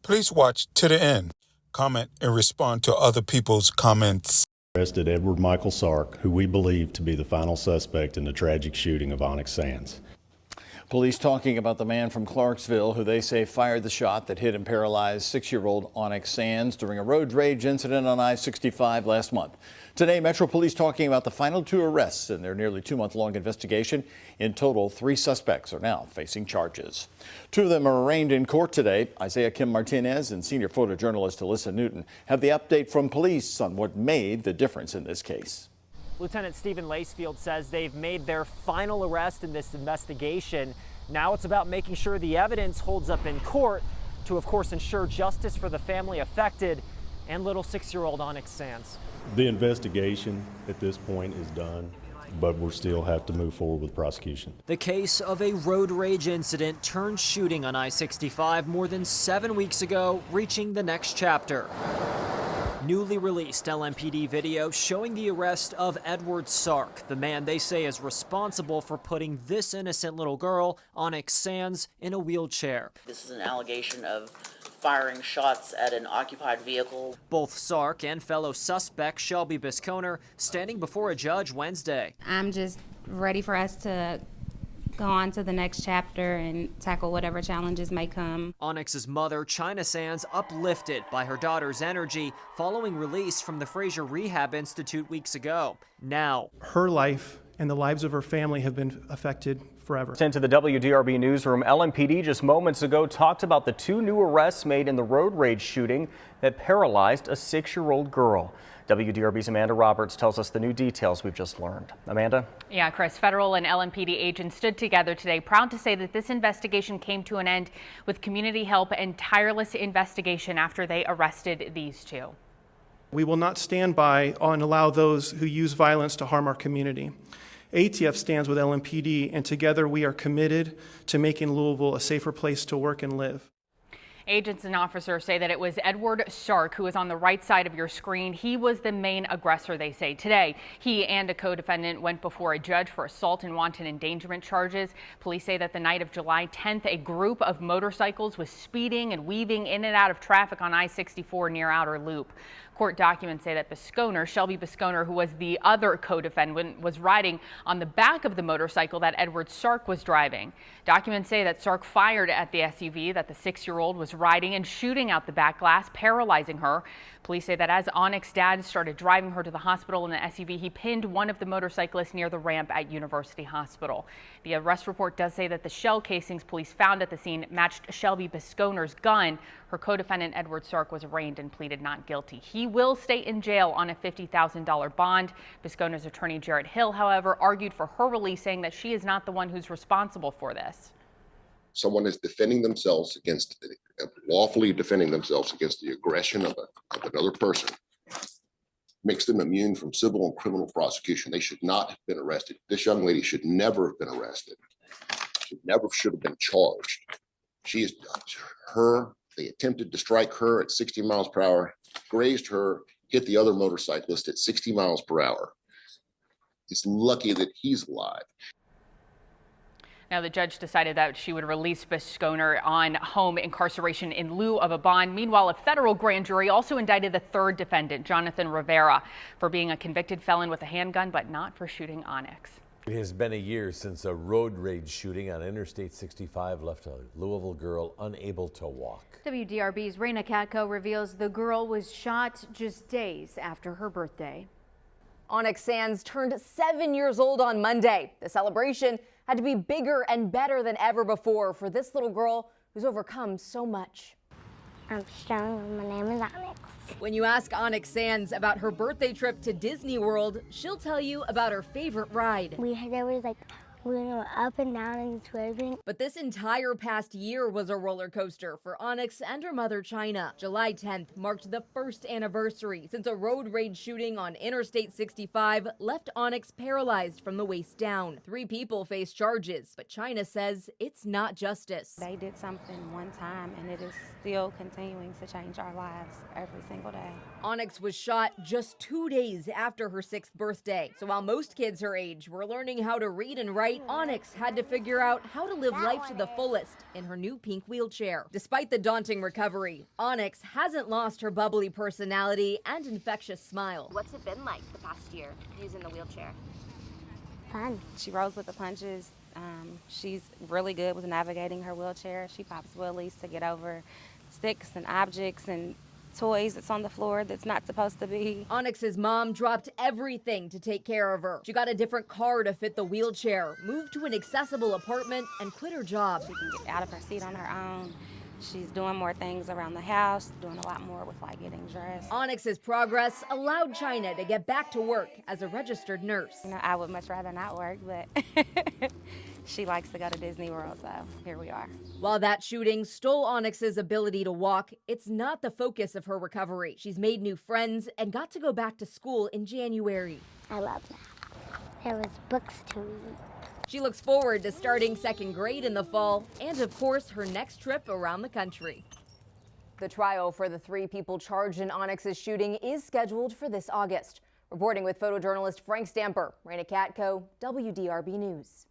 Please watch to the end. Comment and respond to other people's comments. Arrested Edward Michael Sark, who we believe to be the final suspect in the tragic shooting of Onyx Sans. Police talking about the man from Clarksville who they say fired the shot that hit and paralyzed 6-year-old Onyx Sans during a road rage incident on I-65 last month. Today, Metro Police talking about the final 2 arrests in their nearly 2-month-long investigation. In total, 3 suspects are now facing charges. 2 of them are arraigned in court today. Isaiah Kim Martinez and senior photojournalist Alyssa Newton have the update from police on what made the difference in this case. Lieutenant Stephen Lacefield says they've made their final arrest in this investigation. Now it's about making sure the evidence holds up in court to, of course, ensure justice for the family affected and little 6-year-old Onyx Sans. The investigation at this point is done, but we still have to move forward with prosecution. The case of a road rage incident turned shooting on I-65 more than 7 weeks ago, reaching the next chapter. Newly released LMPD video showing the arrest of Edward Sark, the man they say is responsible for putting this innocent little girl, Onyx Sans, in a wheelchair. This is an allegation of firing shots at an occupied vehicle. Both Sark and fellow suspect Shelby Bisconer standing before a judge Wednesday. I'm just ready for us to go on to the next chapter and tackle whatever challenges may come. Onyx's mother, China Sans, uplifted by her daughter's energy following release from the Fraser Rehab Institute weeks ago. Now, her life and the lives of her family have been affected forever. Into the WDRB newsroom, LMPD just moments ago talked about the 2 new arrests made in the road rage shooting that paralyzed a 6-year-old girl. WDRB's Amanda Roberts tells us the new details we've just learned. Amanda? Yeah, Chris, federal and LMPD agents stood together today, proud to say that this investigation came to an end with community help and tireless investigation after they arrested these 2. We will not stand by and allow those who use violence to harm our community. ATF stands with LMPD, and together we are committed to making Louisville a safer place to work and live. Agents and officers say that it was Edward Sark who is on the right side of your screen. He was the main aggressor, they say. Today, he and a co-defendant went before a judge for assault and wanton endangerment charges. Police say that the night of July 10th, a group of motorcycles was speeding and weaving in and out of traffic on I-64 near Outer Loop. Court documents say that Bisconer, Shelby Bisconer, who was the other co-defendant, was riding on the back of the motorcycle that Edward Sark was driving. Documents say that Sark fired at the SUV that the 6-year-old was riding and shooting out the back glass, paralyzing her. Police say that as Onyx's dad started driving her to the hospital in the SUV, he pinned one of the motorcyclists near the ramp at University Hospital. The arrest report does say that the shell casings police found at the scene matched Shelby Bisconer's gun. Her co-defendant Edward Sark was arraigned and pleaded not guilty. He will stay in jail on a $50,000 bond. Bisconer's attorney Jarrett Hill, however, argued for her release, saying that she is not the one who's responsible for this. Someone is defending themselves against, lawfully defending themselves against the aggression of another person, makes them immune from civil and criminal prosecution. They should not have been arrested. This young lady should never have been arrested. She never should have been charged. She is they attempted to strike her at 60 miles per hour, grazed her, hit the other motorcyclist at 60 miles per hour. It's lucky that he's alive. Now, the judge decided that she would release Bisconer on home incarceration in lieu of a bond. Meanwhile, a federal grand jury also indicted the 3rd defendant, Jonathan Rivera, for being a convicted felon with a handgun, but not for shooting Onyx. It has been a year since a road rage shooting on Interstate 65 left a Louisville girl unable to walk. WDRB's Raina Katko reveals the girl was shot just days after her birthday. Onyx Sans turned 7 years old on Monday. The celebration had to be bigger and better than ever before for this little girl who's overcome so much. I'm strong. My name is Onyx. When you ask Onyx Sans about her birthday trip to Disney World, she'll tell you about her favorite ride. There was like we went up and down and swerving. But this entire past year was a roller coaster for Onyx and her mother, China. July 10th marked the 1st anniversary since a road rage shooting on Interstate 65 left Onyx paralyzed from the waist down. 3 people face charges, but China says it's not justice. They did something one time, and it is still continuing to change our lives every single day. Onyx was shot just 2 days after her 6th birthday. So while most kids her age were learning how to read and write, night, Onyx had to figure out how to live life to the fullest in her new pink wheelchair. Despite the daunting recovery, Onyx hasn't lost her bubbly personality and infectious smile. What's it been like the past year using the wheelchair? Fun. She rolls with the punches. She's really good with navigating her wheelchair. She pops wheelies to get over sticks and objects and toys that's on the floor that's not supposed to be. Onyx's mom dropped everything to take care of her. She got a different car to fit the wheelchair, moved to an accessible apartment, and quit her job. She can get out of her seat on her own. She's doing more things around the house, doing a lot more with like getting dressed. Onyx's progress allowed China to get back to work as a registered nurse. You know, I would much rather not work, but she likes to go to Disney World, so here we are. While that shooting stole Onyx's ability to walk, it's not the focus of her recovery. She's made new friends and got to go back to school in January. I love that. There was books to read. She looks forward to starting second grade in the fall and, of course, her next trip around the country. The trial for the 3 people charged in Onyx's shooting is scheduled for this August. Reporting with photojournalist Frank Stamper, Raina Katko, WDRB News.